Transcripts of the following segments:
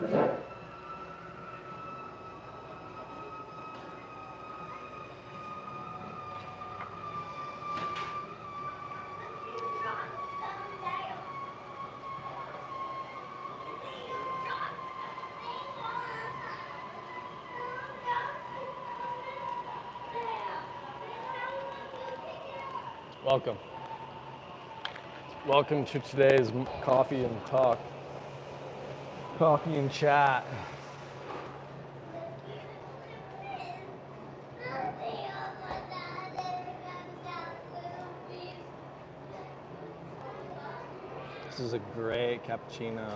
Welcome. Welcome to today's coffee and talk. Coffee and chat. This is a great cappuccino.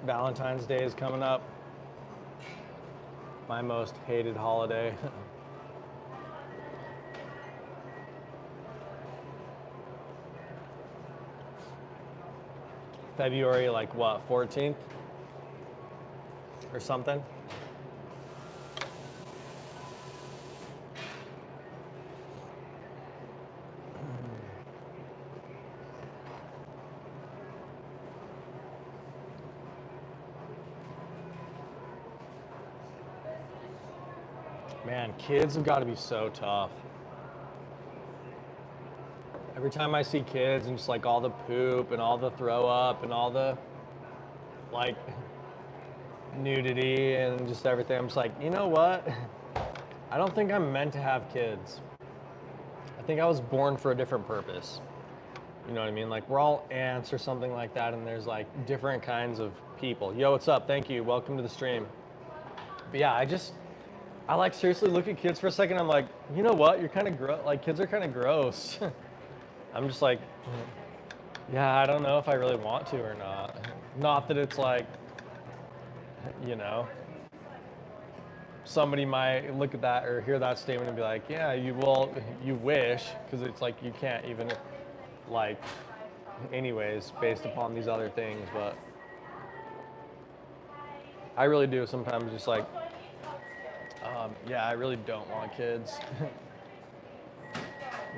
Valentine's Day is coming up. My most hated holiday. February, like what, 14th? Or something? Man, kids have got to be so tough. Every time I see kids and just like all the poop and all the throw up and all the like nudity and just everything, I'm just like, you know what? I don't think I'm meant to have kids. I think I was born for a different purpose. You know what I mean? Like we're all ants or something like that, and there's like different kinds of people. Yo, what's up? Thank you. Welcome to the stream. But yeah, I like seriously look at kids for a second. I'm like, you know what? You're kind of gross. Like kids are kind of gross. I'm just like, yeah, I don't know if I really want to or not. Not that it's like, you know, somebody might look at that or hear that statement and be like, yeah, you wish, because it's like you can't even like, anyways, based upon these other things. But I really do sometimes just like, yeah, I really don't want kids.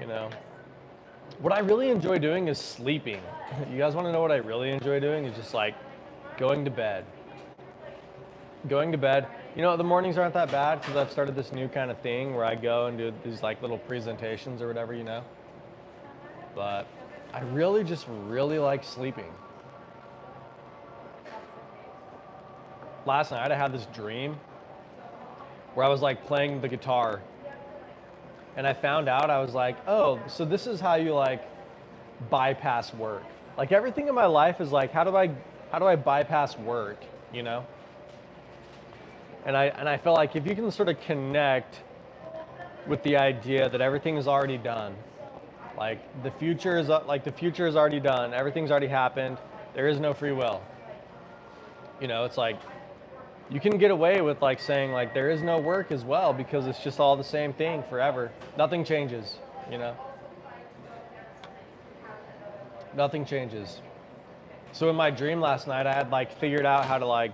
You know, what I really enjoy doing is sleeping. You guys want to know what I really enjoy doing? Is just like going to bed. Going to bed. You know, the mornings aren't that bad because I've started this new kind of thing where I go and do these like little presentations or whatever, you know. But I really just really like sleeping. Last night I had this dream where I was like playing the guitar, and I found out, I was like, oh, so this is how you like bypass work. Like everything in my life is like, how do I bypass work, you know? And I felt like if you can sort of connect with the idea that everything is already done, like the future is already done, everything's already happened, there is no free will. You know, it's like you can get away with like saying like there is no work as well because it's just all the same thing forever. Nothing changes, you know? Nothing changes. So in my dream last night, I had like figured out how to like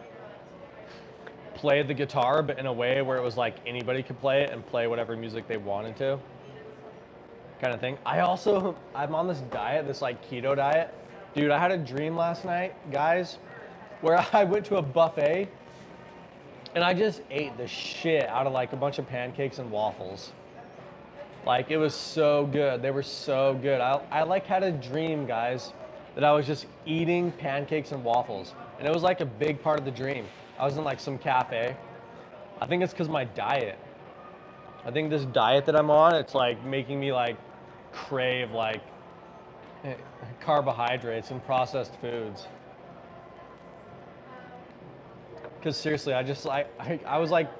play the guitar, but in a way where it was like anybody could play it and play whatever music they wanted to, kind of thing. I'm on this diet, this like keto diet. Dude, I had a dream last night, guys, where I went to a buffet and I just ate the shit out of like a bunch of pancakes and waffles. Like it was so good. They were so good. I like had a dream, guys, that I was just eating pancakes and waffles. And it was like a big part of the dream. I was in like some cafe. I think it's because my diet. I think this diet that I'm on, it's like making me like crave like carbohydrates and processed foods. Because seriously, I was like,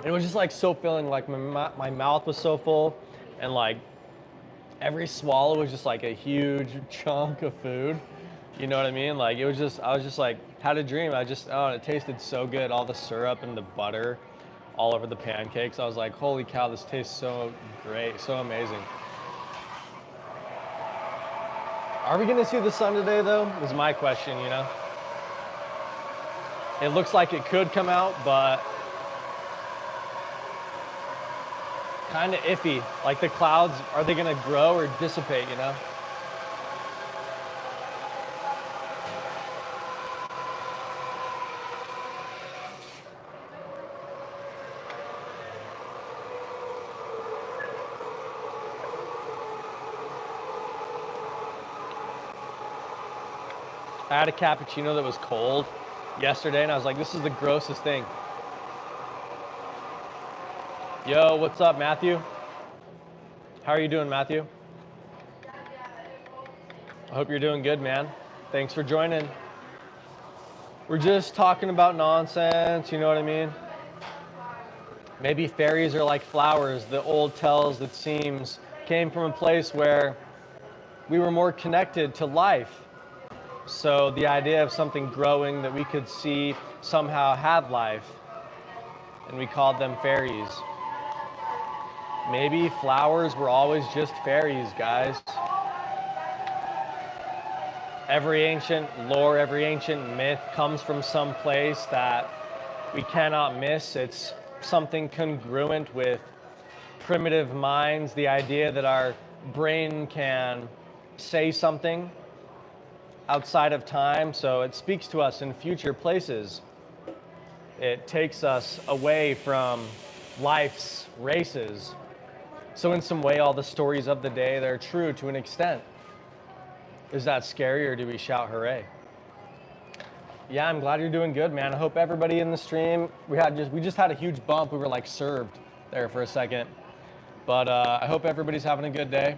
it was just like so filling, like my mouth was so full, and like every swallow was just like a huge chunk of food. You know what I mean? Like it was just, I was just like, had a dream. It tasted so good. All the syrup and the butter all over the pancakes. I was like, holy cow, this tastes so great, so amazing. Are we gonna see the sun today though? Is my question, you know? It looks like it could come out, but kind of iffy. Like the clouds, are they gonna grow or dissipate, you know? I had a cappuccino that was cold yesterday and I was like, this is the grossest thing. Yo, what's up, Matthew? How are you doing, Matthew? I hope you're doing good, man. Thanks for joining. We're just talking about nonsense, you know what I mean? Maybe fairies are like flowers. The old tells that seems came from a place where we were more connected to life. So the idea of something growing that we could see somehow had life, and we called them fairies. Maybe flowers were always just fairies, guys. Every ancient lore, every ancient myth comes from some place that we cannot miss. It's something congruent with primitive minds, the idea that our brain can say something outside of time, so it speaks to us in future places. It takes us away from life's races. So in some way, all the stories of the day, they're true to an extent. Is that scary, or do we shout hooray? Yeah, I'm glad you're doing good, man. I hope everybody in the stream, we just had a huge bump. We were like served there for a second. But I hope everybody's having a good day.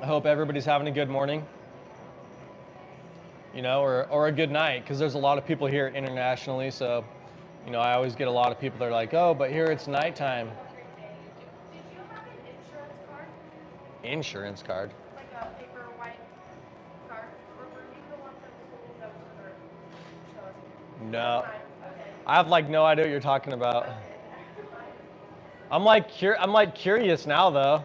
I hope everybody's having a good morning, you know, or a good night, because there's a lot of people here internationally. So, you know, I always get a lot of people that are like, oh, but here it's nighttime. Insurance card? Like a paper white card? Or were you the one from school that was show us? No. Okay. I have like no idea what you're talking about. I'm like curious now though.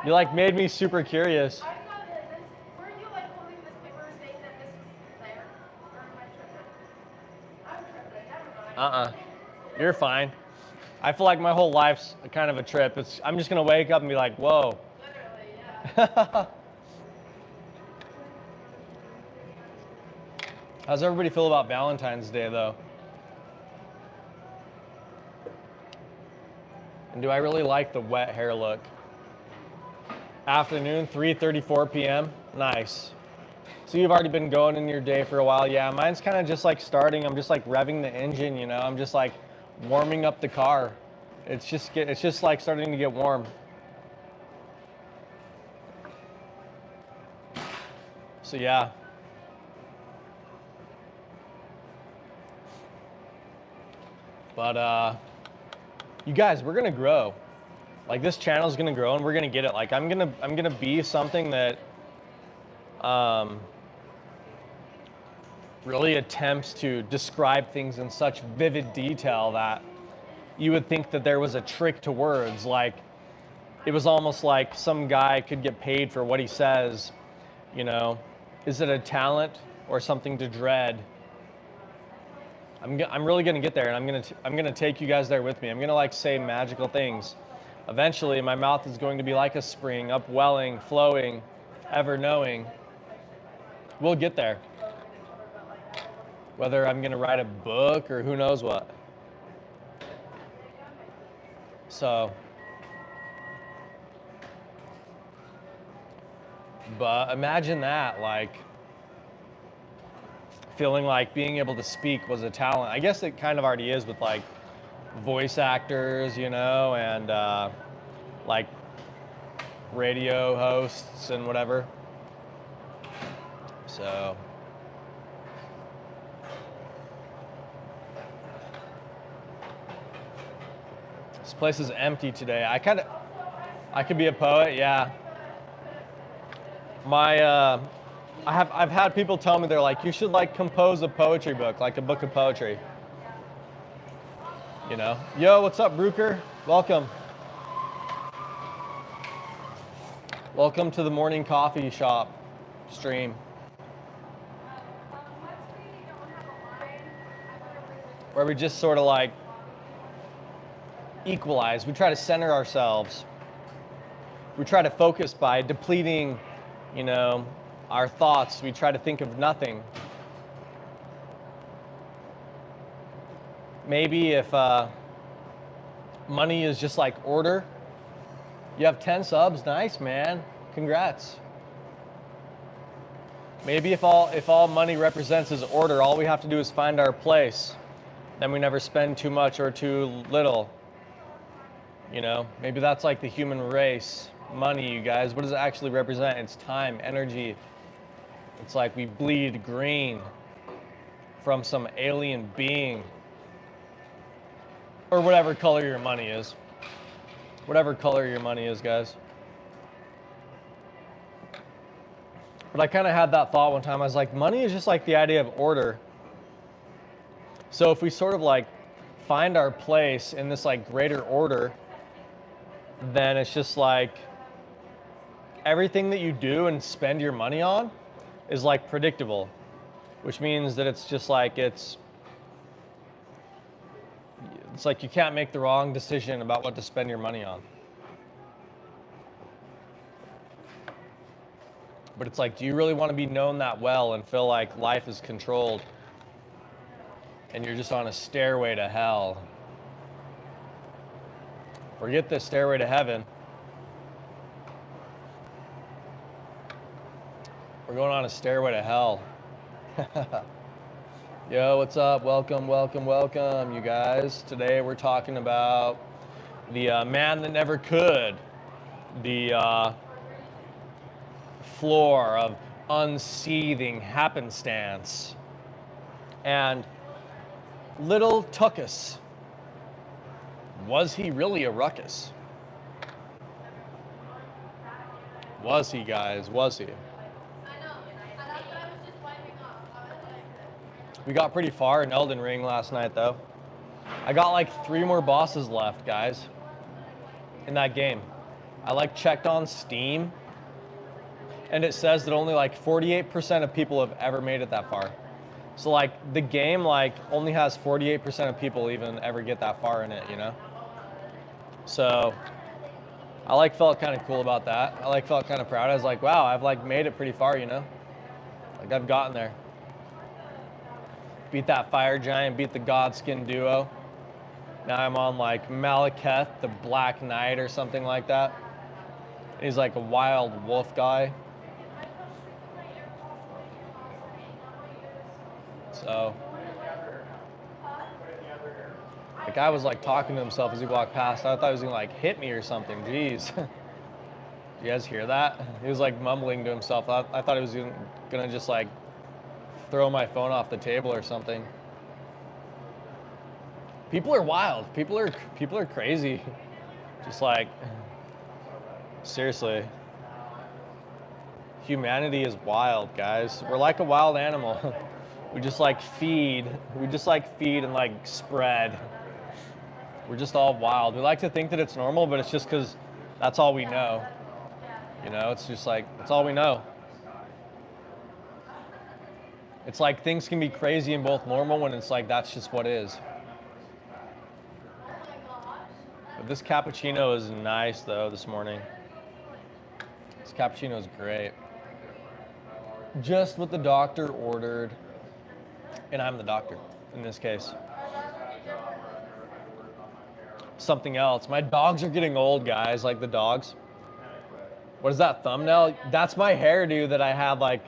You like made me super curious. I thought that this, were you like holding this paper saying that this was there? Or am I tripping? I'm tripping, never mind. You're fine. I feel like my whole life's kind of a trip. I'm just gonna wake up and be like, whoa. Literally, yeah. How's everybody feel about Valentine's Day though? And do I really like the wet hair look? Afternoon, 3:34 p.m. Nice. So you've already been going in your day for a while. Yeah, mine's kind of just like starting. I'm just like revving the engine, you know. I'm just like warming up the car. It's just like starting to get warm. So yeah. But you guys, we're gonna grow. Like this channel is gonna grow, and we're gonna get it. Like I'm gonna be something that really attempts to describe things in such vivid detail that you would think that there was a trick to words. Like it was almost like some guy could get paid for what he says. You know, is it a talent or something to dread? I'm really gonna get there, and I'm gonna take you guys there with me. I'm gonna like say magical things. Eventually, my mouth is going to be like a spring, upwelling, flowing, ever knowing. We'll get there. Whether I'm gonna write a book or who knows what. So, but imagine that, like, feeling like being able to speak was a talent. I guess it kind of already is with like voice actors, you know, and like radio hosts and whatever. So this place is empty today. I could be a poet, yeah. I've had people tell me, they're like, you should like compose a poetry book, like a book of poetry. You know? Yo, what's up, Brooker? Welcome. Welcome to the morning coffee shop stream. Where we just sort of like equalize. We try to center ourselves. We try to focus by depleting, our thoughts. We try to think of nothing. Maybe if money is just like order, you have 10 subs, nice, man. Congrats. Maybe if all money represents is order, all we have to do is find our place. Then we never spend too much or too little. Maybe that's like the human race. Money, you guys, what does it actually represent? It's time, energy. It's like we bleed green from some alien being. Or whatever color your money is. Whatever color your money is, guys. But I kind of had that thought one time. I was like, money is just like the idea of order. So if we sort of like find our place in this like greater order, then it's just like everything that you do and spend your money on is like predictable, which means that it's just like it's like you can't make the wrong decision about what to spend your money on. But it's like, do you really want to be known that well and feel like life is controlled and you're just on a stairway to hell? Forget the stairway to heaven. We're going on a stairway to hell. Yo, what's up? Welcome, welcome, welcome, you guys. Today we're talking about the man that never could. The floor of unseething happenstance. And little Tuckus. Was he really a ruckus? Was he, guys? Was he? We got pretty far in Elden Ring last night, though. I got like 3 more bosses left, guys, in that game. I like checked on Steam, and it says that only like 48% of people have ever made it that far. So like the game like only has 48% of people even ever get that far in it, So I like felt kind of cool about that. I like felt kind of proud. I was like, wow, I've like made it pretty far, Like I've gotten there. Beat that fire giant, beat the Godskin duo. Now I'm on like Malekith, the Black Knight or something like that. He's like a wild wolf guy. So, the guy was like talking to himself as he walked past. I thought he was gonna like hit me or something. Jeez. Did you guys hear that? He was like mumbling to himself. I thought he was gonna just like throw my phone off the table or something. People are wild. People are crazy. Just like, seriously. Humanity is wild, guys. We're like a wild animal. We just like feed. We just like feed and like spread. We're just all wild. We like to think that it's normal, but it's just because that's all we know. It's just like, that's all we know. It's like things can be crazy and both normal when it's like, that's just what is. But this cappuccino is nice though this morning. This cappuccino is great. Just what the doctor ordered. And I'm the doctor in this case. Something else. My dogs are getting old, guys, like the dogs. What is that thumbnail? That's my hairdo that I had like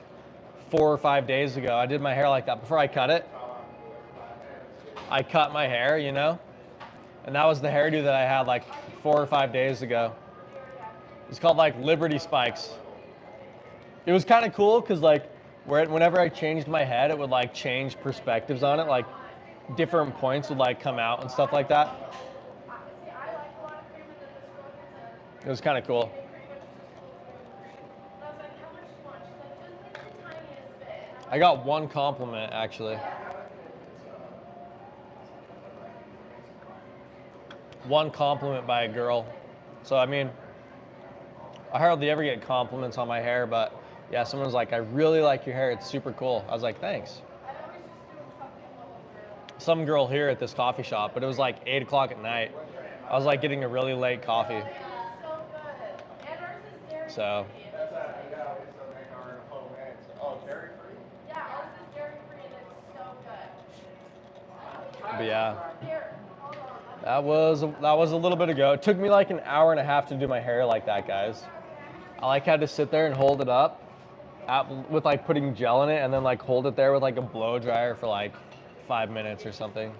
4 or 5 days ago. I did my hair like that before I cut it. I cut my hair, and that was the hairdo that I had like 4 or 5 days ago. It's called like Liberty Spikes. It was kind of cool because like whenever I changed my head, it would like change perspectives on it, like different points would like come out and stuff like that. It was kind of cool. I got 1 compliment actually. 1 compliment by a girl. So I mean, I hardly ever get compliments on my hair, but yeah, someone's like, I really like your hair, it's super cool. I was like, thanks. Some girl here at this coffee shop, but it was like 8 o'clock at night. I was like getting a really late coffee. It's so good. And ours is dairy So, free. That's yeah, we still make our homemade. Oh, dairy free? Yeah, ours is dairy free and it's so good. but yeah, Here, hold on. that was a little bit ago. It took me like an hour and a half to do my hair like that, guys. I like had to sit there and hold it up with like putting gel in it and then like hold it there with like a blow dryer for like 5 minutes or something.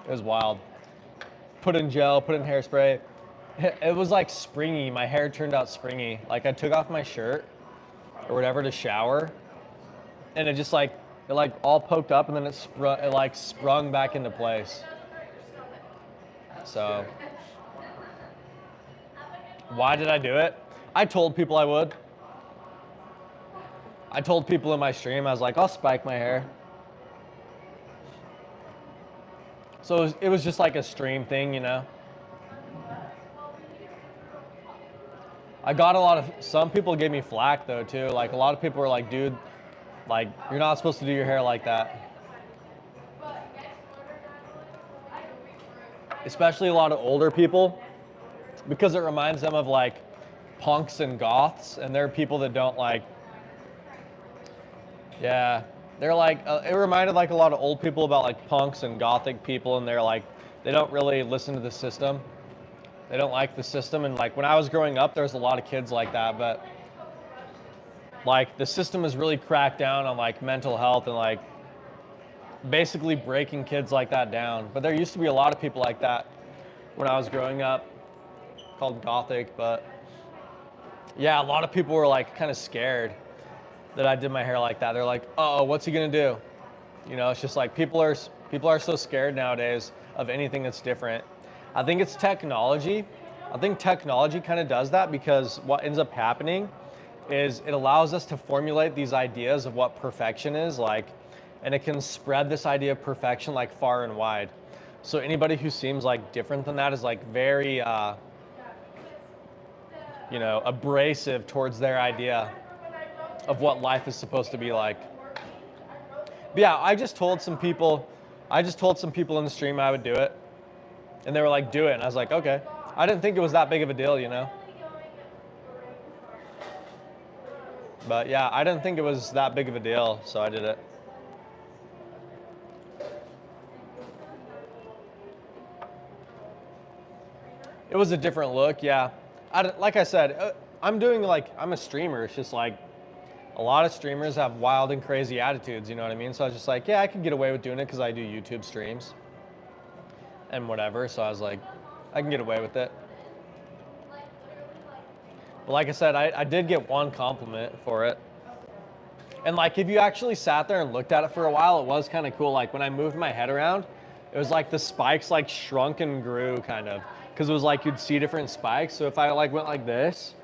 It was wild. Put in gel, put in hairspray. It was like springy. My hair turned out springy. Like I took off my shirt or whatever to shower, and it just like all poked up, and then it like sprung back into place. So why did I do it? I told people I would. I told people in my stream, I was like, I'll spike my hair. So it was just like a stream thing, you know? I got some people gave me flack though too. Like a lot of people were like, dude, like you're not supposed to do your hair like that. Especially a lot of older people, because it reminds them of like punks and goths, and they're people that don't like, yeah, they're like, it reminded like a lot of old people about like punks and gothic people, and they're like, they don't really listen to the system. They don't like the system. And like when I was growing up, there's a lot of kids like that, but like the system has really cracked down on like mental health and like basically breaking kids like that down. But there used to be a lot of people like that when I was growing up, called gothic. But yeah, a lot of people were like kind of scared that I did my hair like that. They're like, oh, what's he gonna do? You know, it's just like people are so scared nowadays of anything that's different. I think it's technology. I think technology kind of does that, because what ends up happening is it allows us to formulate these ideas of what perfection is like, and it can spread this idea of perfection like far and wide. So anybody who seems like different than that is like very, you know, abrasive towards their idea of what life is supposed to be like. But yeah, I just told some people in the stream I would do it, and they were like, do it, and I was like, okay. I didn't think it was that big of a deal, you know? But yeah, I didn't think it was that big of a deal, so I did it. It was a different look, yeah. Like I said, I'm a streamer. It's just like a lot of streamers have wild and crazy attitudes, you know what I mean? So I was just like, yeah, I can get away with doing it because I do YouTube streams and whatever. So I was like, I can get away with it. But like I said, I did get one compliment for it. And like, if you actually sat there and looked at it for a while, it was kind of cool. Like when I moved my head around, it was like the spikes like shrunk and grew kind of, because it was like you'd see different spikes. So if I like went like this,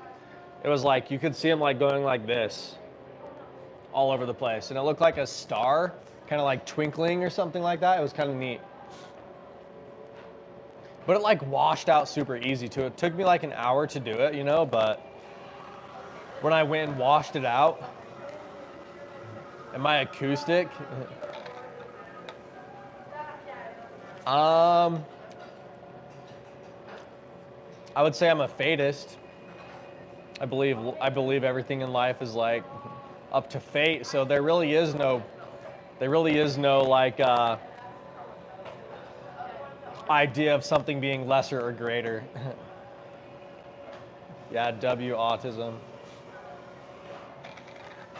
it was like you could see them like going like this all over the place. And it looked like a star, kind of like twinkling or something like that. It was kind of neat. But it like washed out super easy too. It took me like an hour to do it, you know, but when I went and washed it out, and my acoustic, I would say I'm a fatist. I believe everything in life is like up to fate. So there really is no like idea of something being lesser or greater. Yeah, W autism.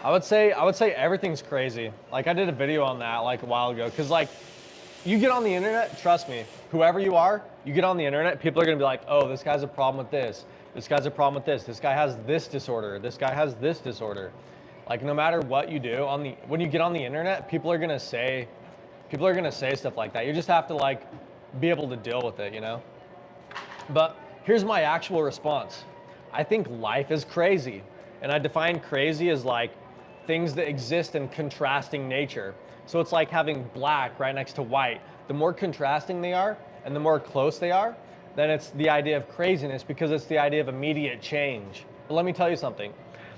I would say everything's crazy. Like I did a video on that like a while ago, because like you get on the internet, trust me, whoever you are, you get on the internet, people are gonna be like, oh, this guy's a problem with this. This guy's a problem with this guy has this disorder, this guy has this disorder. Like no matter what you do when you get on the internet, people are gonna say stuff like that. You just have to like be able to deal with it, you know? But here's my actual response. I think life is crazy. And I define crazy as like things that exist in contrasting nature. So it's like having black right next to white. The more contrasting they are and the more close they are, then it's the idea of craziness, because it's the idea of immediate change. But let me tell you something.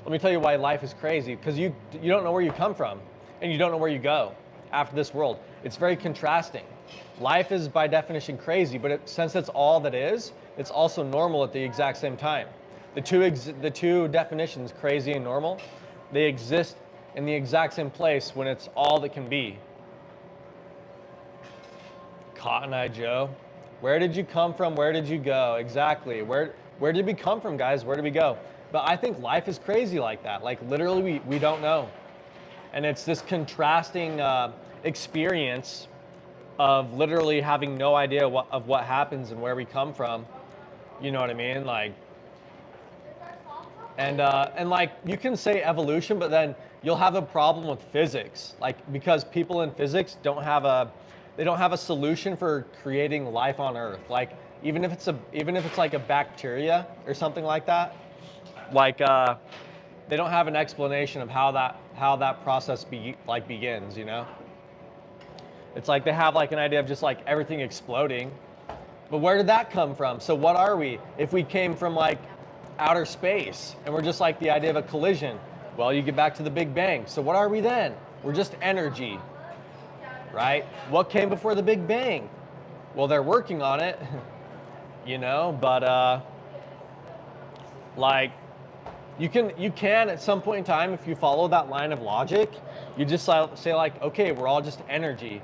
Let me tell you why life is crazy, because you don't know where you come from and you don't know where you go after this world. It's very contrasting. life is by definition crazy, but since it's all that is, it's also normal at the exact same time. The two definitions, crazy and normal, they exist in the exact same place when it's all that can be. Cotton Eye Joe, where did you come from? Where did you go? Exactly. Where did we come from, guys? Where did we go? But I think life is crazy like that. Like literally, we don't know, and it's this contrasting experience of literally having no idea of what happens and where we come from. You know what I mean? Like, and like you can say evolution, but then you'll have a problem with physics, like because people in physics don't have a solution for creating life on Earth. Like even if it's like a bacteria or something like that, like they don't have an explanation of how that process begins. You know, it's like they have like an idea of just like everything exploding, but where did that come from? So what are we if we came from like outer space and we're just like the idea of a collision? Well, you get back to the Big Bang. So what are we then? We're just energy, right? What came before the Big Bang? Well, they're working on it, you know, but like you can at some point in time, if you follow that line of logic, you just say like, okay, we're all just energy.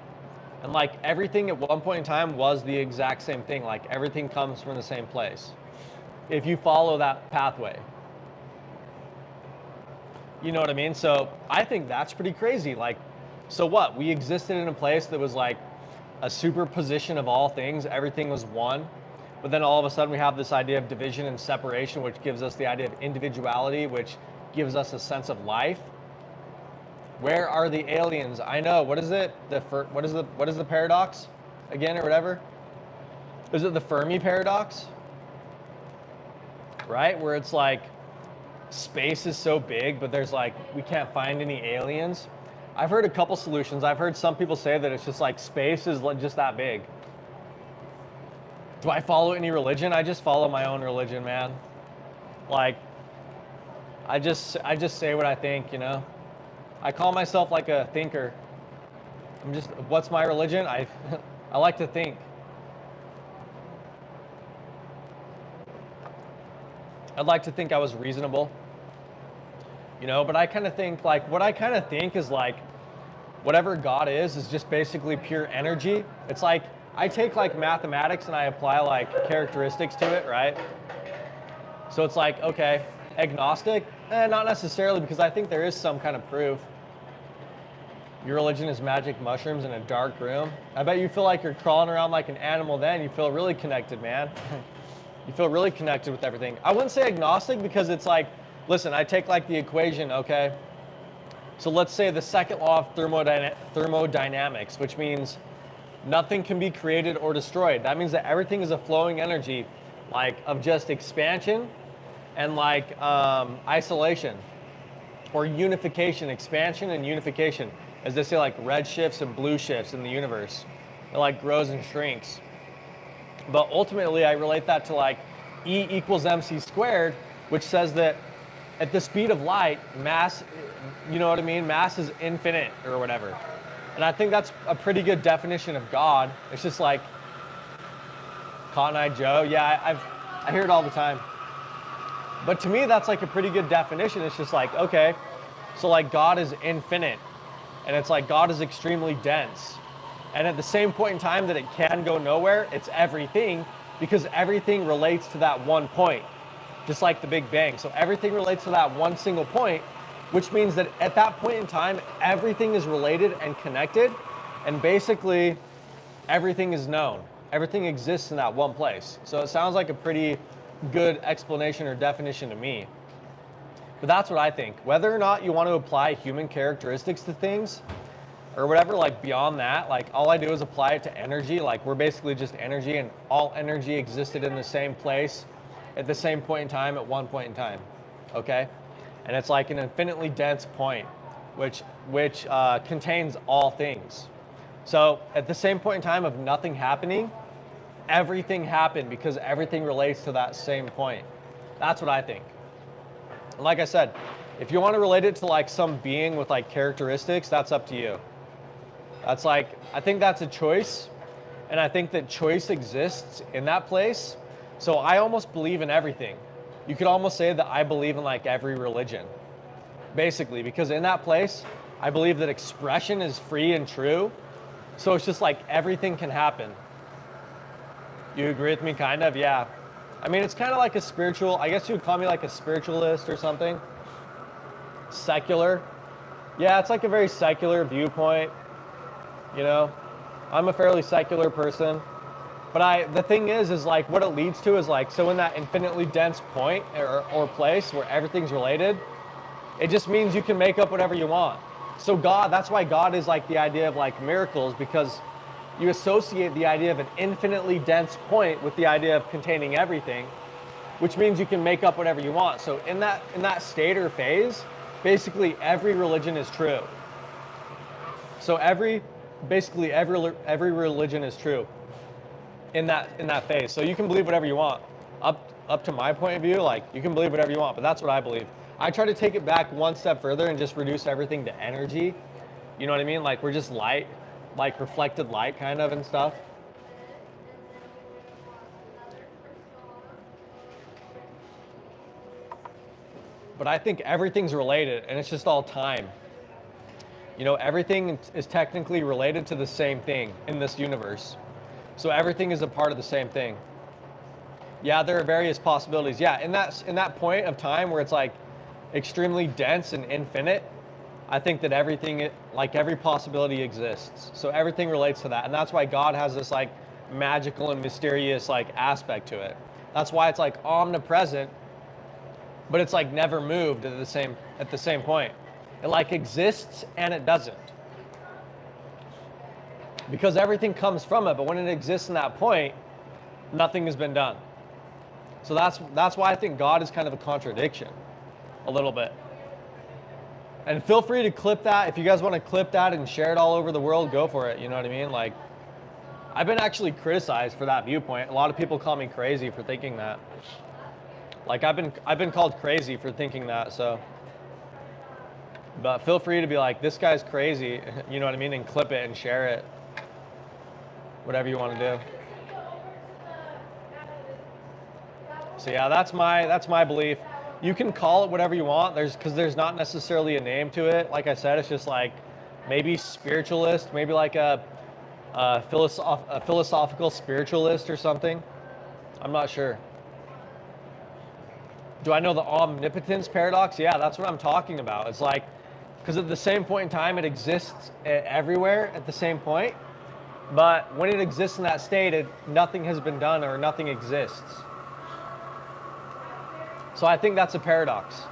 And like everything at one point in time was the exact same thing. Like everything comes from the same place if you follow that pathway. You know what I mean? So I think that's pretty crazy. Like, so what? We existed in a place that was like a superposition of all things. Everything was one. But then all of a sudden we have this idea of division and separation, which gives us the idea of individuality, which gives us a sense of life. Where are the aliens? I know. What is it? What is the paradox again, or whatever? Is it the Fermi paradox? Right? Where it's like space is so big, but there's like, we can't find any aliens. I've heard a couple solutions. I've heard some people say that it's just like space is just that big. Do I follow any religion? I just follow my own religion, man. Like, I just say what I think, you know? I call myself like a thinker. What's my religion? I like to think. I'd like to think I was reasonable, you know, but I kind of think like, what I kind of think is like, whatever God is just basically pure energy. It's like, I take like mathematics and I apply like characteristics to it, right? So it's like, okay, agnostic? Not necessarily, because I think there is some kind of proof. Your religion is magic mushrooms in a dark room. I bet you feel like you're crawling around like an animal then. You feel really connected, man. You feel really connected with everything. I wouldn't say agnostic because it's like, listen, I take like the equation, okay? So let's say the second law of thermodynamics, which means nothing can be created or destroyed. That means that everything is a flowing energy, like of just expansion and like isolation or unification, expansion and unification. As they say, like red shifts and blue shifts in the universe. It like grows and shrinks. But ultimately, I relate that to like E equals mc squared, which says that at the speed of light, mass, you know what I mean? Mass is infinite or whatever. And I think that's a pretty good definition of God. It's just like Cotton Eye Joe. Yeah, I hear it all the time. But to me, that's like a pretty good definition. It's just like, okay, so like God is infinite. And it's like God is extremely dense. And at the same point in time that it can go nowhere, it's everything, because everything relates to that one point, just like the Big Bang. So everything relates to that one single point, which means that at that point in time, everything is related and connected, and basically everything is known. Everything exists in that one place. So it sounds like a pretty good explanation or definition to me. But that's what I think. Whether or not you want to apply human characteristics to things, or whatever, like beyond that, like all I do is apply it to energy. Like we're basically just energy, and all energy existed in the same place at the same point in time at one point in time, okay? And it's like an infinitely dense point, which contains all things. So at the same point in time of nothing happening, everything happened because everything relates to that same point. That's what I think. And like I said, if you want to relate it to like some being with like characteristics, that's up to you. That's like, I think that's a choice. And I think that choice exists in that place. So I almost believe in everything. You could almost say that I believe in like every religion, basically, because in that place, I believe that expression is free and true. So it's just like everything can happen. You agree with me, kind of? Yeah. I mean, it's kind of like a spiritual, I guess you would call me like a spiritualist or something. Secular. Yeah, it's like a very secular viewpoint, you know? I'm a fairly secular person. But the thing is like what it leads to is like, so in that infinitely dense point or place where everything's related, it just means you can make up whatever you want. So God, that's why God is like the idea of like miracles, because you associate the idea of an infinitely dense point with the idea of containing everything, which means you can make up whatever you want. So in that state or phase, basically every religion is true. So basically every religion is true in that phase. So you can believe whatever you want. Up to my point of view, like you can believe whatever you want, but that's what I believe. I try to take it back one step further and just reduce everything to energy. You know what I mean? Like we're just light, like reflected light kind of and stuff. But I think everything's related and it's just all time. You know, everything is technically related to the same thing in this universe. So everything is a part of the same thing. Yeah, there are various possibilities. Yeah, in that point of time where it's like extremely dense and infinite, I think that everything, like every possibility exists. So everything relates to that. And that's why God has this like magical and mysterious like aspect to it. That's why it's like omnipresent, but it's like never moved at the same point. It like exists and it doesn't. Because everything comes from it, but when it exists in that point, nothing has been done. So that's why I think God is kind of a contradiction, a little bit. And feel free to clip that. If you guys want to clip that and share it all over the world, go for it. You know what I mean? Like, I've been actually criticized for that viewpoint. A lot of people call me crazy for thinking that. Like, I've been called crazy for thinking that, so. But feel free to be like, this guy's crazy, you know what I mean? And clip it and share it. Whatever you want to do. So yeah, that's my belief. You can call it whatever you want. Because there's not necessarily a name to it. Like I said, it's just like maybe spiritualist, maybe like a philosophical spiritualist or something. I'm not sure. Do I know the omnipotence paradox? Yeah, that's what I'm talking about. It's like, because at the same point in time, it exists everywhere at the same point. But when it exists in that state, nothing has been done or nothing exists. So I think that's a paradox.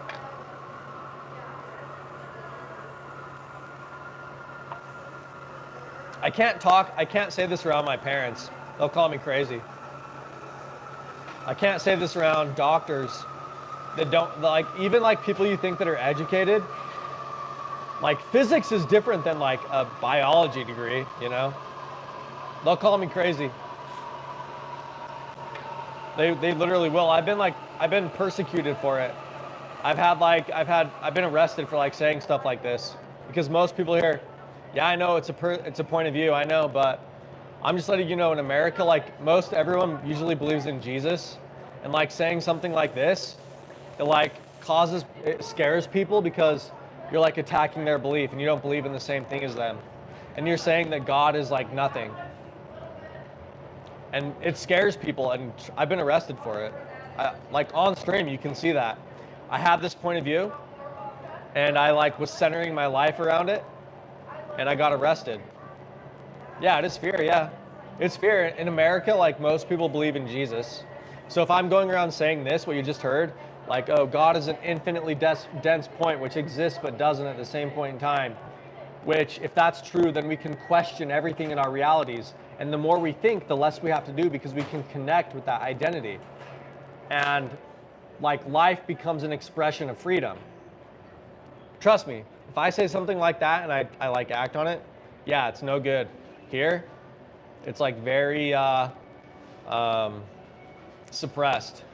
I can't say this around my parents. They'll call me crazy. I can't say this around doctors that don't, like, even like people you think that are educated. Like physics is different than like a biology degree, you know? They'll call me crazy. They literally will. I've been persecuted for it. I've been arrested for like saying stuff like this because most people here, yeah, I know it's a point of view, I know, but I'm just letting you know in America, like everyone usually believes in Jesus, and like saying something like this, it scares people because you're like attacking their belief and you don't believe in the same thing as them. And you're saying that God is like nothing. And it scares people, and I've been arrested for it. Like on stream, you can see that. I had this point of view, and I like was centering my life around it, and I got arrested. Yeah, it is fear, yeah. It's fear. In America, like most people believe in Jesus. So if I'm going around saying this, what you just heard, like, oh, God is an infinitely dense point which exists but doesn't at the same point in time, which if that's true, then we can question everything in our realities. And the more we think, the less we have to do because we can connect with that identity. And like life becomes an expression of freedom. Trust me, if I say something like that and I like act on it, yeah, it's no good. Here, it's like very suppressed.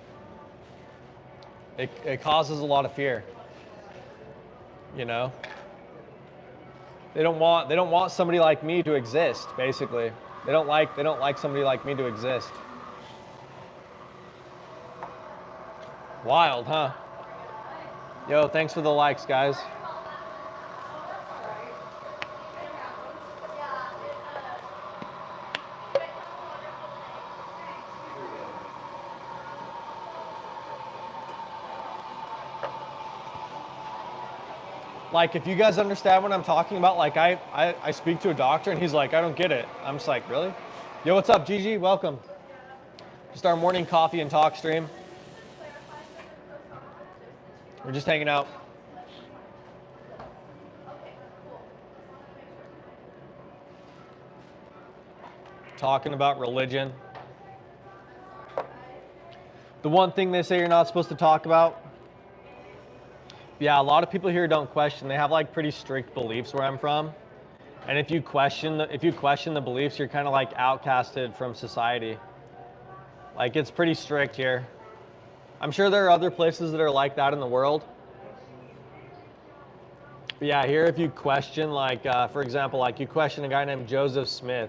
It causes a lot of fear. You know? They don't want somebody like me to exist, basically. They don't like somebody like me to exist. Wild, huh? Yo, thanks for the likes, guys. Like, if you guys understand what I'm talking about, like I speak to a doctor and he's like, I don't get it. I'm just like, really? Yo, what's up, Gigi? Welcome. Just our morning coffee and talk stream. We're just hanging out. Talking about religion. The one thing they say you're not supposed to talk about. Yeah, a lot of people here don't question. They have like pretty strict beliefs where I'm from. And if you question the beliefs, you're kind of like outcasted from society. Like, it's pretty strict here. I'm sure there are other places that are like that in the world. But yeah, here if you question, like, for example, like you question a guy named Joseph Smith.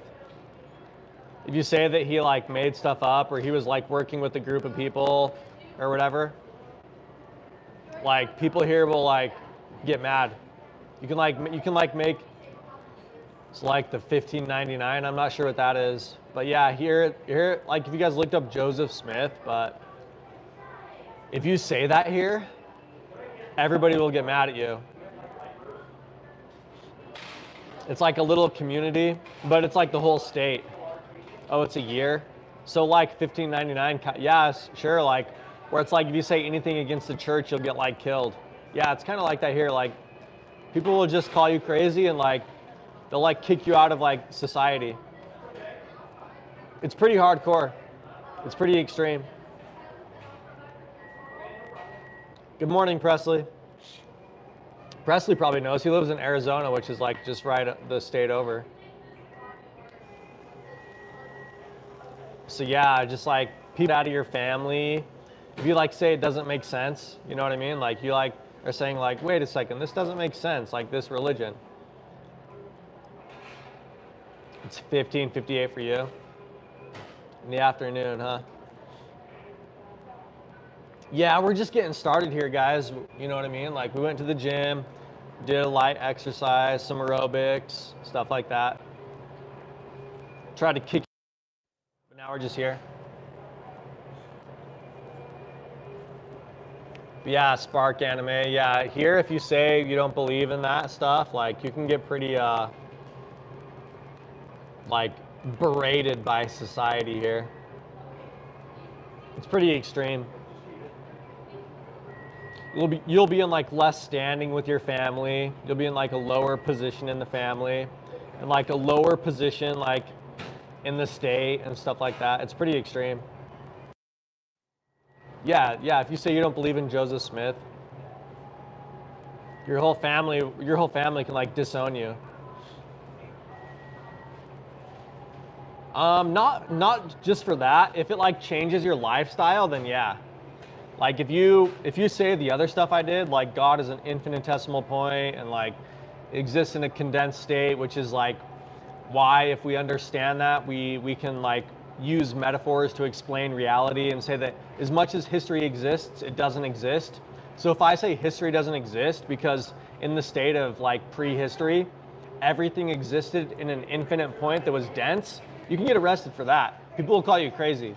If you say that he like made stuff up or he was like working with a group of people or whatever, like people here will like get mad. You can like make, it's like the 1599. I'm not sure what that is, but yeah, here like if you guys looked up Joseph Smith, but if you say that here, everybody will get mad at you. It's like a little community, but it's like the whole state. Oh, it's a year. So like 1599, yes, sure, like where it's like if you say anything against the church, you'll get like killed. Yeah, it's kind of like that here. Like people will just call you crazy and like they'll like kick you out of like society. It's pretty hardcore. It's pretty extreme. Good morning, Presley. Presley probably knows. He lives in Arizona, which is like just right the state over. So yeah, just like people out of your family. If you like say it doesn't make sense, you know what I mean? Like you like are saying like, wait a second, this doesn't make sense, like this religion. It's 15:58 for you in the afternoon, huh? Yeah, we're just getting started here, guys. You know what I mean? Like we went to the gym, did a light exercise, some aerobics, stuff like that. Tried to kick, but now we're just here. But yeah, Spark Anime. Yeah, here if you say you don't believe in that stuff, like you can get pretty like berated by society here. It's pretty extreme. You'll be in like less standing with your family. You'll be in like a lower position in the family, and like a lower position like in the state and stuff like that. It's pretty extreme. Yeah. If you say you don't believe in Joseph Smith, your whole family can like disown you. Not just for that. If it like changes your lifestyle, then yeah. Like if you say the other stuff I did, like God is an infinitesimal point and like exists in a condensed state, which is like why if we understand that we can like use metaphors to explain reality and say that as much as history exists, it doesn't exist. So if I say history doesn't exist because in the state of like prehistory, everything existed in an infinite point that was dense, you can get arrested for that. People will call you crazy.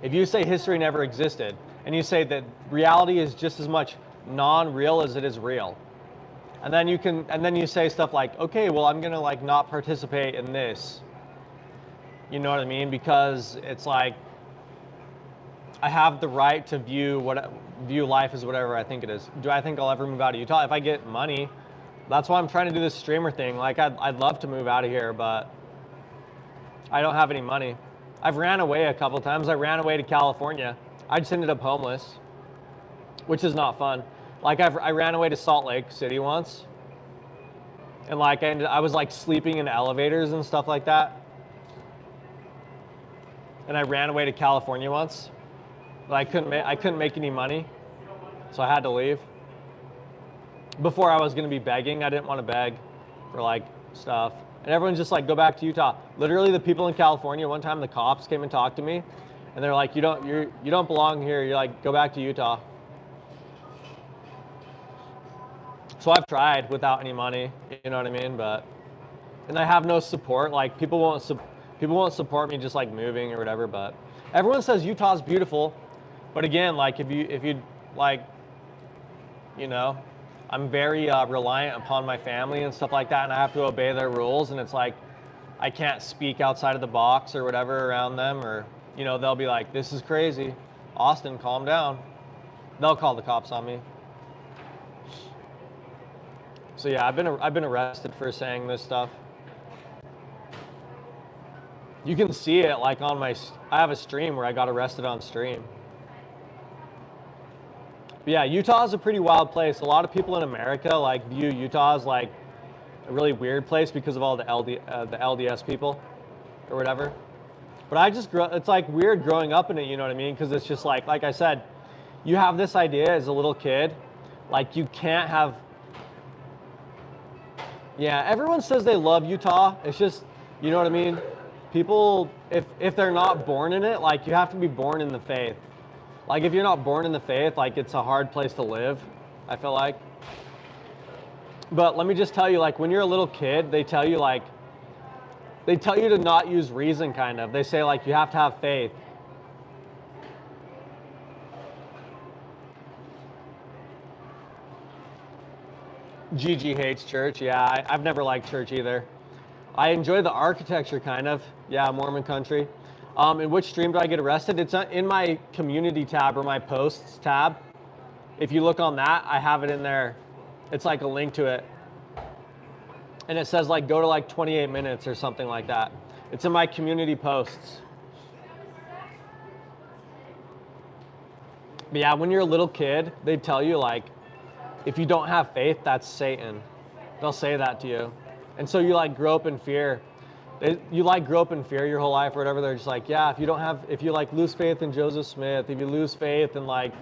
If you say history never existed, and you say that reality is just as much non-real as it is real, and then you say stuff like, okay, well, I'm gonna like not participate in this. You know what I mean? Because it's like I have the right to view life as whatever I think it is. Do I think I'll ever move out of Utah? If I get money, that's why I'm trying to do this streamer thing. Like I'd love to move out of here, but I don't have any money. I've ran away a couple times. I ran away to California. I just ended up homeless, which is not fun. Like I ran away to Salt Lake City once, and like I was like sleeping in elevators and stuff like that. And I ran away to California once, but I couldn't make any money, so I had to leave. Before I was gonna be begging. I didn't want to beg for like stuff, and everyone's just like, go back to Utah. Literally, the people in California, one time the cops came and talked to me, and they're like, you don't belong here. You're like, go back to Utah. So I've tried without any money, you know what I mean? And I have no support. Like people won't support me just like moving or whatever. But everyone says Utah's beautiful, but again, like if you like, you know, I'm very reliant upon my family and stuff like that, and I have to obey their rules. And it's like I can't speak outside of the box or whatever around them, or you know, they'll be like, "This is crazy, Austin, calm down." They'll call the cops on me. So yeah, I've been arrested for saying this stuff. You can see it like on I have a stream where I got arrested on stream. But yeah, Utah is a pretty wild place. A lot of people in America like view Utah as like a really weird place because of all the LDS people or whatever. But it's like weird growing up in it, you know what I mean? Because it's just like I said, you have this idea as a little kid, like you can't have. Yeah, everyone says they love Utah. It's just, you know what I mean? People, if they're not born in it, like you have to be born in the faith. Like if you're not born in the faith, like it's a hard place to live, I feel like. But let me just tell you, like when you're a little kid, they tell you to not use reason, kind of. They say like you have to have faith. Gigi hates church. Yeah, I've never liked church either. I enjoy the architecture, kind of. Yeah, Mormon country. In which stream do I get arrested? It's in my community tab or my posts tab. If you look on that, I have it in there. It's like a link to it. And it says like go to like 28 minutes or something like that. It's in my community posts. But yeah, when you're a little kid, they tell you like, if you don't have faith, that's Satan. They'll say that to you. And so you like grow up in fear. You like grow up in fear your whole life or whatever. They're just like, yeah, if you like lose faith in Joseph Smith, if you lose faith in like,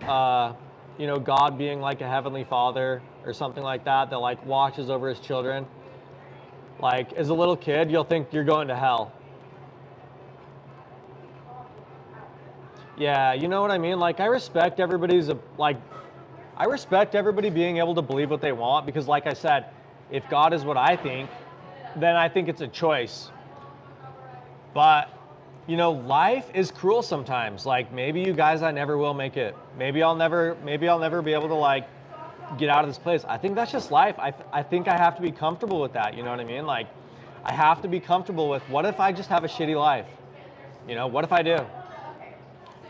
you know, God being like a heavenly father or something like that like watches over his children. Like as a little kid, you'll think you're going to hell. Yeah, you know what I mean? Like I respect everybody being able to believe what they want because like I said, if God is what I think, then I think it's a choice. But, you know, life is cruel sometimes. Like maybe you guys, I never will make it. Maybe I'll never be able to like get out of this place. I think that's just life. I think I have to be comfortable with that. You know what I mean? Like I have to be comfortable with what if I just have a shitty life? You know, what if I do?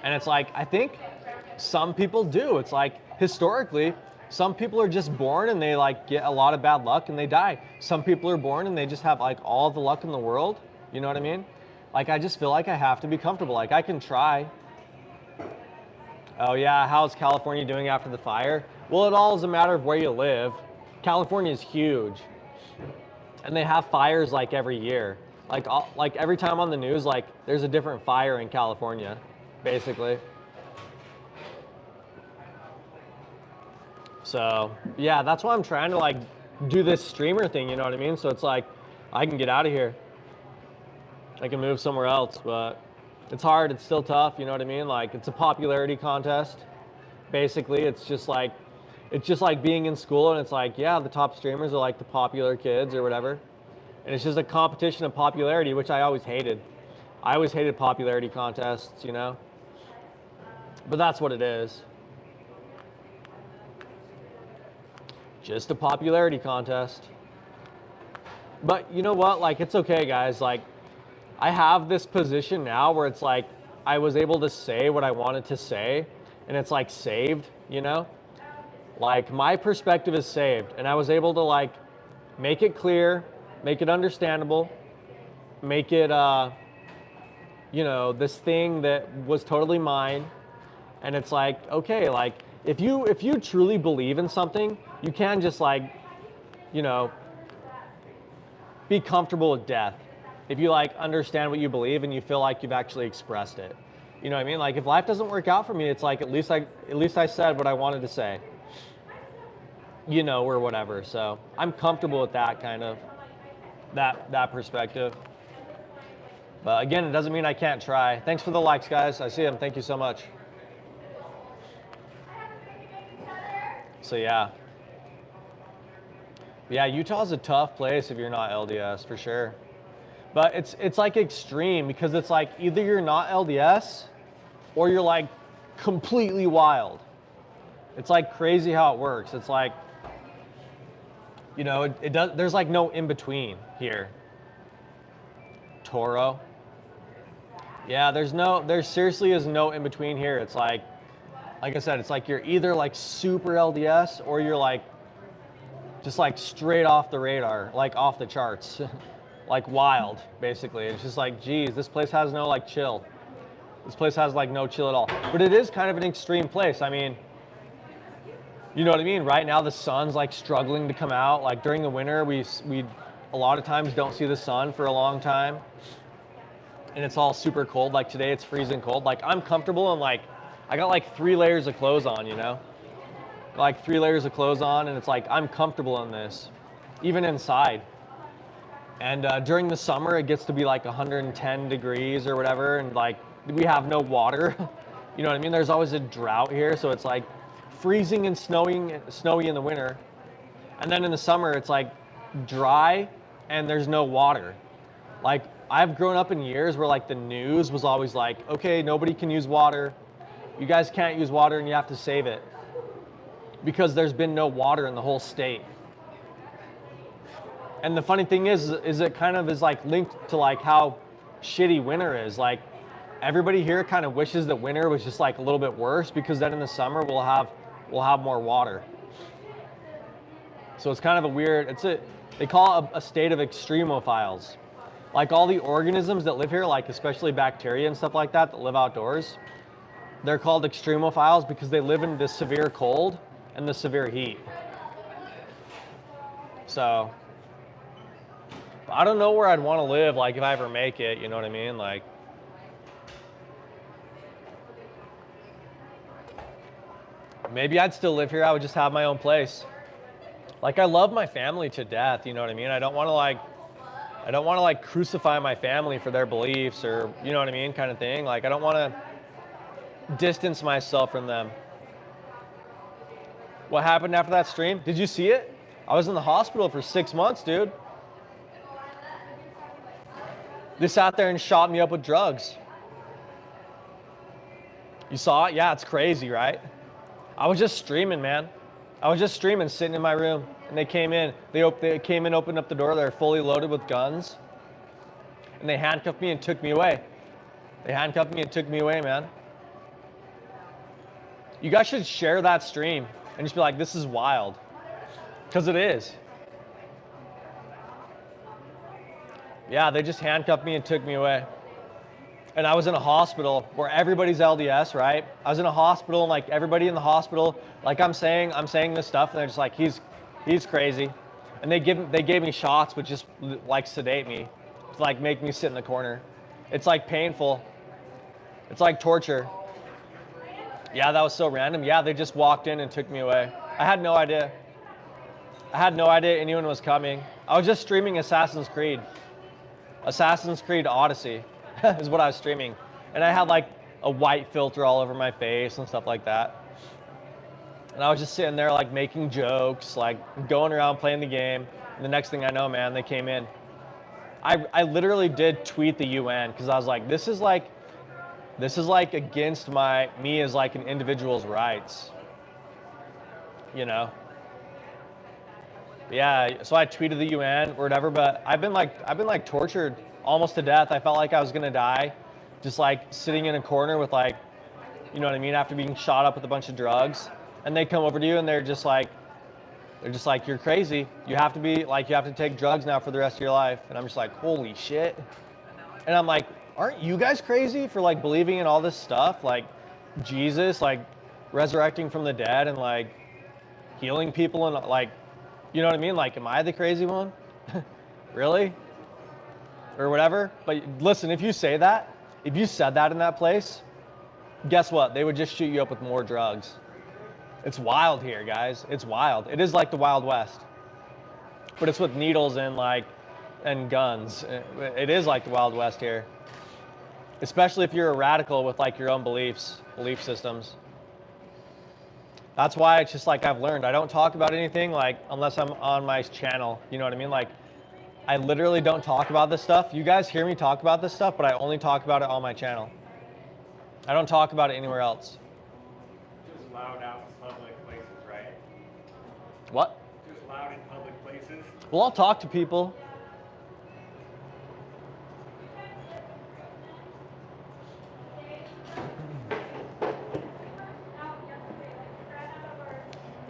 And it's like, I think some people do. It's like historically, some people are just born and they like get a lot of bad luck and they die. Some people are born and they just have like all the luck in the world. You know what I mean? Like I just feel like I have to be comfortable. Like I can try. Oh yeah, how's California doing after the fire? Well, it all is a matter of where you live. California is huge. And they have fires like every year. Like every time on the news, like there's a different fire in California, basically. So yeah, that's why I'm trying to like do this streamer thing, you know what I mean? So it's like, I can get out of here. I can move somewhere else, but it's hard, it's still tough, you know what I mean? Like it's a popularity contest. Basically, it's just like being in school and it's like, yeah, the top streamers are like the popular kids or whatever. And it's just a competition of popularity, which I always hated. I always hated popularity contests, you know? But that's what it is. Just a popularity contest. But you know what? Like, it's okay, guys. Like, I have this position now where it's like, I was able to say what I wanted to say, and it's like saved, you know? Like, my perspective is saved, and I was able to like, make it clear, make it understandable, make it, you know, this thing that was totally mine. And it's like, okay, like, if you truly believe in something, you can just like, you know, be comfortable with death. If you like understand what you believe and you feel like you've actually expressed it. You know what I mean? Like if life doesn't work out for me, it's like at least I said what I wanted to say. You know, or whatever. So I'm comfortable with that kind of that perspective. But again, it doesn't mean I can't try. Thanks for the likes, guys. I see them. Thank you so much. So yeah. Yeah, Utah's a tough place if you're not LDS, for sure. But it's like extreme because it's like either you're not LDS or you're like completely wild. It's like crazy how it works. It's like, you know, it does, there's like no in between here. Toro. Yeah, there seriously is no in between here. It's like I said, it's like you're either like super LDS or you're like just like straight off the radar, like off the charts, like wild, basically. It's just like, geez, this place has no like chill. This place has like no chill at all. But it is kind of an extreme place. I mean, you know what I mean? Right now the sun's like struggling to come out. Like during the winter, we a lot of times don't see the sun for a long time. And it's all super cold. Like today it's freezing cold. Like I'm comfortable and like, I got like 3 layers of clothes on, you know? Like 3 layers of clothes on, and it's like, I'm comfortable in this, even inside. And during the summer, it gets to be like 110 degrees or whatever. And like, we have no water. You know what I mean? There's always a drought here. So it's like freezing and snowy in the winter. And then in the summer, it's like dry and there's no water. Like I've grown up in years where like the news was always like, okay, nobody can use water. You guys can't use water and you have to save it. Because there's been no water in the whole state. And the funny thing is it kind of is like linked to like how shitty winter is. Like everybody here kind of wishes that winter was just like a little bit worse because then in the summer we'll have more water. So it's kind of a weird, they call it a state of extremophiles. Like all the organisms that live here, like especially bacteria and stuff like that live outdoors, they're called extremophiles because they live in the severe cold and the severe heat. So I don't know where I'd want to live, like if I ever make it, you know what I mean? Like, maybe I'd still live here. I would just have my own place. Like I love my family to death, you know what I mean? I don't want to like crucify my family for their beliefs or, you know what I mean, kind of thing. Like I don't want to distance myself from them. What happened after that stream? Did you see it? I was in the hospital for 6 months, dude. They sat there and shot me up with drugs. You saw it? Yeah, it's crazy, right? I was just streaming, man. I was just streaming, sitting in my room, and they came in. They came in, opened up the door. They're fully loaded with guns, and they handcuffed me and took me away. They handcuffed me and took me away, man. You guys should share that stream and just be like, this is wild. Because it is. Yeah, they just handcuffed me and took me away. And I was in a hospital where everybody's LDS, right? I was in a hospital and like everybody in the hospital, like I'm saying this stuff and they're just like, he's crazy. And they gave me shots which just like sedate me, to like make me sit in the corner. It's like painful. It's like torture. Yeah, that was so random. Yeah, they just walked in and took me away. I had no idea. I had no idea anyone was coming. I was just streaming Assassin's Creed. Assassin's Creed Odyssey is what I was streaming. And I had like a white filter all over my face and stuff like that. And I was just sitting there like making jokes, like going around playing the game. And the next thing I know, man, they came in. I literally did tweet the UN because I was like, this is like against me as like an individual's rights, you know? Yeah, so I tweeted the UN or whatever, but I've been like tortured almost to death. I felt like I was gonna die, just like sitting in a corner with like, you know what I mean, after being shot up with a bunch of drugs. And they come over to you and they're just like, you're crazy. You have to take drugs now for the rest of your life. And I'm just like, holy shit. And I'm like, aren't you guys crazy for like believing in all this stuff? Like Jesus, like resurrecting from the dead and like healing people and like, you know what I mean? Like, am I the crazy one? Really? Or whatever. But listen, if you said that in that place, guess what? They would just shoot you up with more drugs. It's wild here, guys. It's wild. It is like the Wild West. But it's with needles and like and guns. It is like the Wild West here, especially if you're a radical with like your own belief systems. That's why it's just like I've learned. I don't talk about anything like unless I'm on my channel. You know what I mean? Like I literally don't talk about this stuff. You guys hear me talk about this stuff, but I only talk about it on my channel. I don't talk about it anywhere else. Just loud out in public places, right? What? Just loud in public places. Well, I'll talk to people.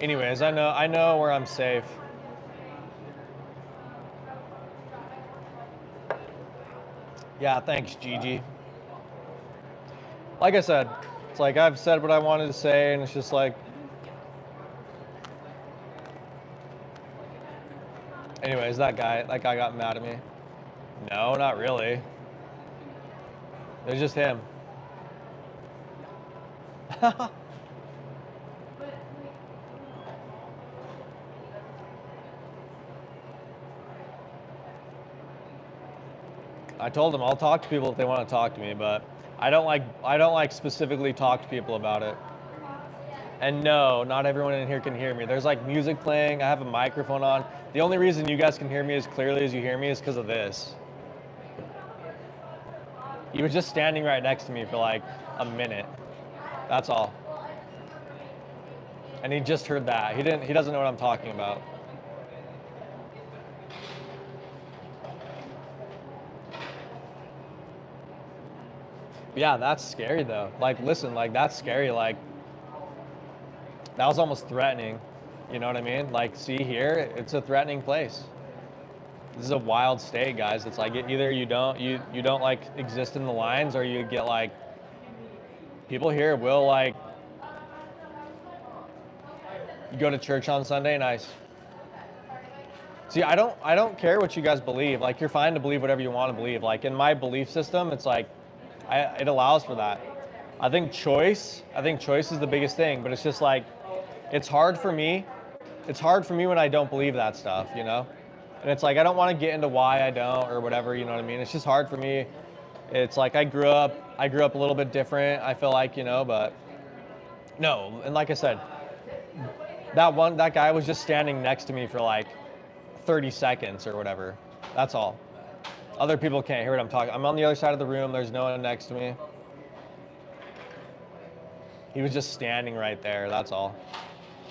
Anyways, I know where I'm safe. Yeah, thanks, Gigi. Like I said, it's like I've said what I wanted to say, and it's just like. Anyways, that guy got mad at me. No, not really. It was just him. I told him I'll talk to people if they want to talk to me, but I don't like specifically talk to people about it. And no, not everyone in here can hear me. There's like music playing. I have a microphone on. The only reason you guys can hear me as clearly as you hear me is because of this. He was just standing right next to me for like a minute. That's all. And he just heard that. He doesn't know what I'm talking about. Yeah, that's scary though. Like, listen, like that's scary. Like, that was almost threatening. You know what I mean? Like, see here, it's a threatening place. This is a wild state, guys. It's like either you don't like exist in the lines, or you get like people here will like you go to church on Sunday, nice. See, I don't care what you guys believe. Like, you're fine to believe whatever you want to believe. Like in my belief system, it's like it allows for that. I think choice is the biggest thing, but it's just like it's hard for me. It's hard for me when I don't believe that stuff, you know? And it's like I don't want to get into why I don't or whatever, you know what I mean? It's just hard for me. It's like I grew up a little bit different, I feel like, you know, but no, and like I said, that guy was just standing next to me for like 30 seconds or whatever. That's all. Other people can't hear what I'm talking. I'm on the other side of the room. There's no one next to me. He was just standing right there. That's all.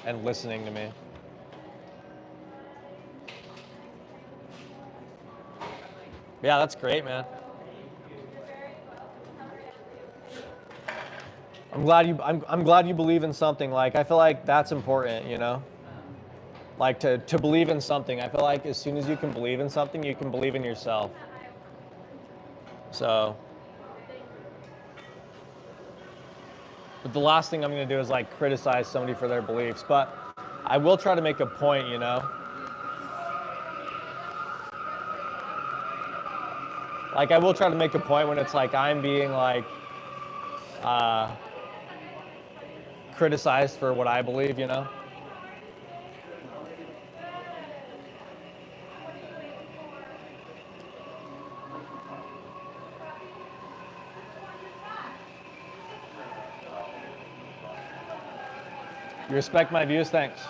And listening to me. Yeah, that's great, man. I'm glad you believe in something. Like, I feel like that's important, you know? Like to believe in something. I feel like as soon as you can believe in something, you can believe in yourself. So, but the last thing I'm going to do is like criticize somebody for their beliefs, but I will try to make a point, you know? Like, I will try to make a point when it's like I'm being like criticized for what I believe, you know? You respect my views? Thanks.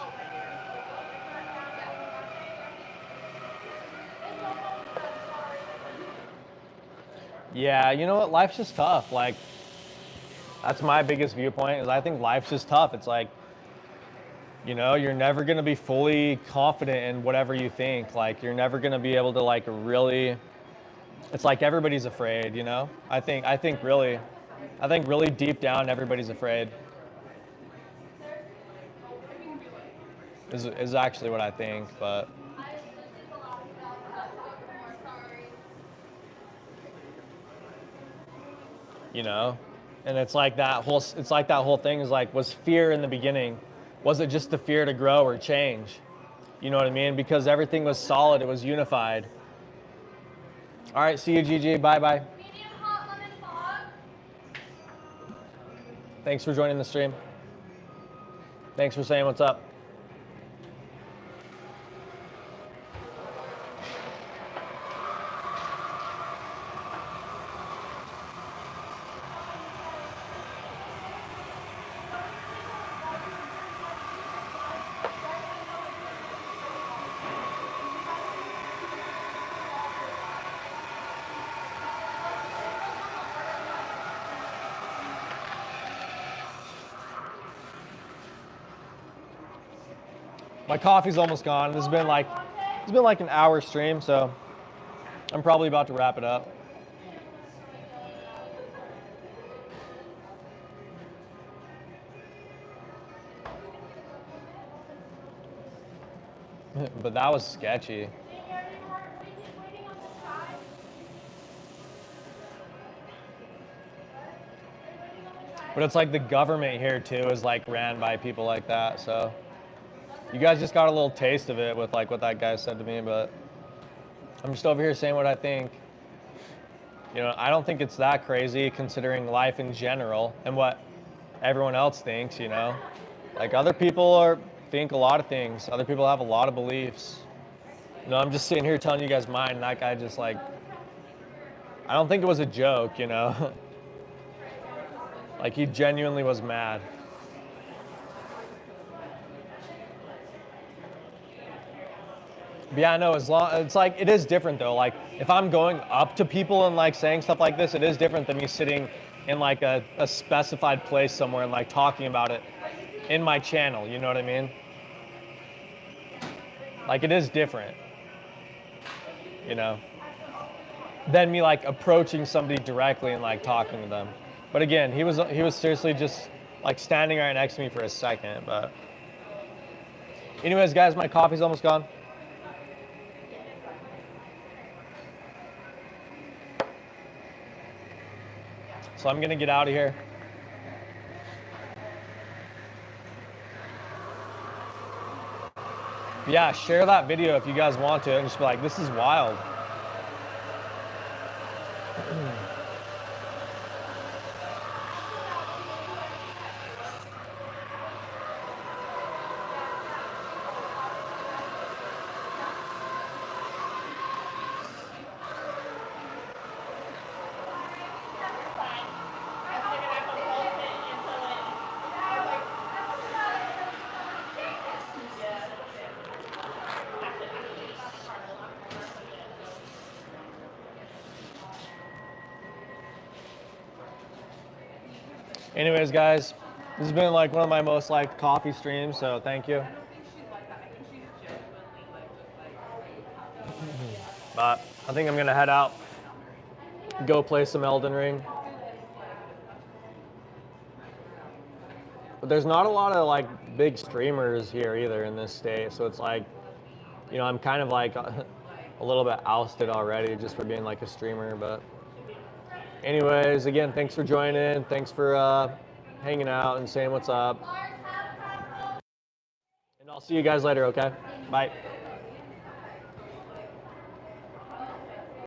Yeah, you know what? Life's just tough. Like, that's my biggest viewpoint, is I think life's just tough. It's like, you know, you're never going to be fully confident in whatever you think. Like, you're never going to be able to like really, it's like everybody's afraid, you know? I think really deep down, everybody's afraid. Is actually what I think, but you know, and it's like that whole thing is like, was fear in the beginning? Was it just the fear to grow or change? You know what I mean? Because everything was solid, it was unified. All right, see you, Gigi. Bye. Thanks for joining the stream. Thanks for saying what's up. My coffee's almost gone. It's been like an hour stream, so I'm probably about to wrap it up. But that was sketchy. But it's like the government here too is like ran by people like that, so you guys just got a little taste of it with like what that guy said to me, but I'm just over here saying what I think. You know, I don't think it's that crazy considering life in general and what everyone else thinks, you know. Like other people think a lot of things. Other people have a lot of beliefs. You know, I'm just sitting here telling you guys mine, and that guy just like, I don't think it was a joke, you know. Like he genuinely was mad. But yeah, no, it's like, it is different though. Like if I'm going up to people and like saying stuff like this, it is different than me sitting in like a specified place somewhere and like talking about it in my channel, you know what I mean? Like it is different, you know, than me like approaching somebody directly and like talking to them. But again, he was seriously just like standing right next to me for a second, but anyways, guys, my coffee's almost gone. So I'm gonna get out of here. Yeah, share that video if you guys want to and just be like, this is wild. Anyways, guys, this has been like one of my most liked coffee streams, so thank you. But I think I'm gonna head out, go play some Elden Ring. But there's not a lot of like big streamers here either in this state, so it's like, you know, I'm kind of like a little bit ousted already just for being like a streamer. But anyways, again, thanks for joining. Thanks for hanging out and saying what's up. And I'll see you guys later, okay? Bye.